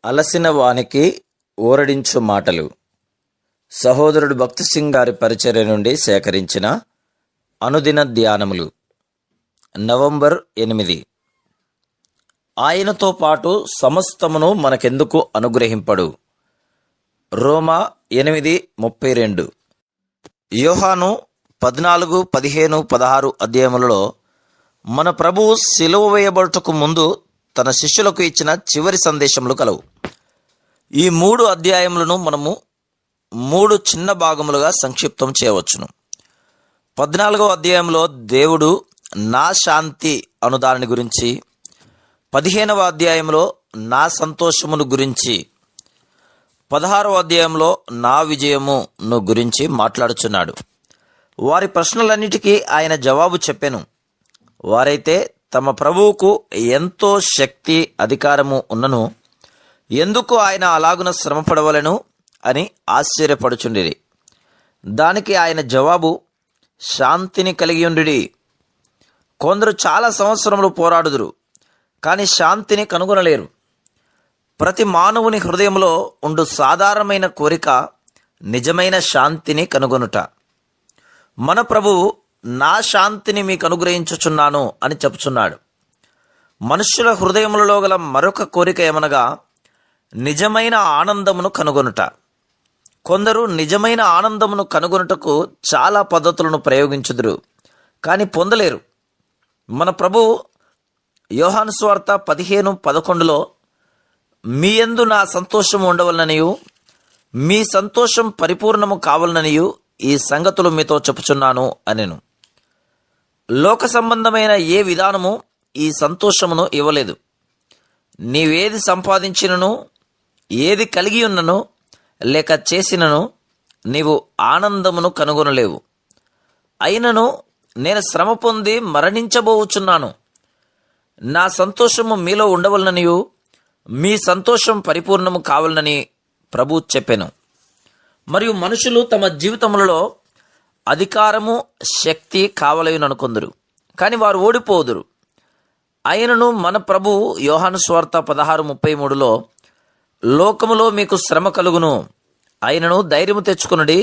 అలసిన వానికి ఊరడించు మాటలు. సహోదరుడు భక్తి సింగ్ గారి పరిచర్య నుండి సేకరించిన అనుదిన ధ్యానములు. నవంబర్ 8. ఆయనతో పాటు సమస్తమును మనకెందుకు అనుగ్రహింపడు. రోమా 8:32. యోహాను 14, 15, 16 అధ్యాయములలో మన ప్రభువు సిలువ వేయబడుటకు ముందు తన శిష్యులకు ఇచ్చిన చివరి సందేశములు కలవు. ఈ 3 అధ్యాయములను మనము 3 చిన్న భాగములుగా సంక్షిప్తం చేయవచ్చును. 14వ అధ్యాయంలో దేవుడు నా శాంతి అను దాని గురించి, 15వ అధ్యాయంలో నా సంతోషమును గురించి, 16వ అధ్యాయంలో నా విజయమును గురించి మాట్లాడుచున్నాడు. వారి ప్రశ్నలన్నిటికీ ఆయన జవాబు చెప్పెను. వారైతే తమ ప్రభువుకు ఎంతో శక్తి అధికారము ఉన్నను ఎందుకు ఆయన అలాగున శ్రమపడవలెను అని ఆశ్చర్యపడుచుండిరి. దానికి ఆయన జవాబు, శాంతిని కలిగి ఉండిడి. కొందరు చాలా సంవత్సరములు పోరాడుదురు, కానీ శాంతిని కనుగొనలేరు. ప్రతి మానవుని హృదయంలో ఉండు సాధారణమైన కోరిక నిజమైన శాంతిని కనుగొనుట. మన ప్రభువు నా శాంతిని మీకు అనుగ్రహించుచున్నాను అని చెప్పుచున్నాడు. మనుష్యుల హృదయములలో గల మరొక కోరిక ఏమనగా నిజమైన ఆనందమును కనుగొనుట. కొందరు నిజమైన ఆనందమును కనుగొనుటకు చాలా పద్ధతులను ప్రయోగించుదురు, కానీ పొందలేరు. మన ప్రభువు యోహాను సువార్త 15:11లో మీ యందు నా సంతోషము ఉండవలననియు మీ సంతోషం పరిపూర్ణము కావాలననియు ఈ సంగతులు మీతో చెప్పుచున్నాను అనెను. లోక సంబంధమైన ఏ విధానము ఈ సంతోషమును ఇవ్వలేదు. నీవేది సంపాదించినను, ఏది కలిగి ఉన్నను లేక చేసినను నీవు ఆనందమును కనుగొనలేవు. అయినను నేను శ్రమ పొంది మరణించబోచున్నాను, నా సంతోషము మీలో ఉండవలననియు మీ సంతోషం పరిపూర్ణము కావాలని ప్రభు చెప్పెను. మరియు మనుషులు తమ జీవితములలో అధికారము, శక్తి కావలయుననుకొందురు, కానీ వారు ఓడిపోదురు. అయినను మన ప్రభువు యోహాను సువార్త 16:33లో లోకములో మీకు శ్రమ కలుగును, అయినను ధైర్యము తెచ్చుకొనుడి,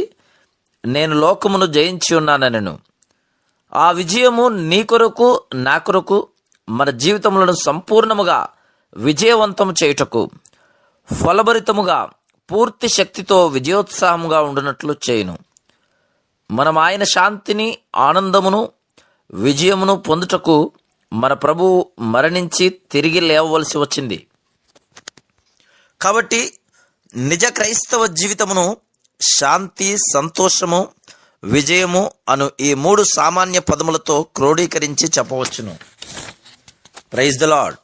నేను లోకమును జయించి ఉన్నానెను. ఆ విజయము నీ కొరకు నా కొరకు మన జీవితములను సంపూర్ణముగా విజయవంతం చేయుటకు, ఫలభరితముగా పూర్తి శక్తితో విజయోత్సాహముగా ఉండునట్లు చేయును. మనం ఆయన శాంతిని, ఆనందమును, విజయమును పొందుటకు మన ప్రభువు మరణించి తిరిగి లేవవలసి వచ్చింది. కాబట్టి నిజ క్రైస్తవ జీవితమును శాంతి, సంతోషము, విజయము అను ఈ 3 సామాన్య పదములతో క్రోడీకరించి చెప్పవచ్చును. Praise the lord.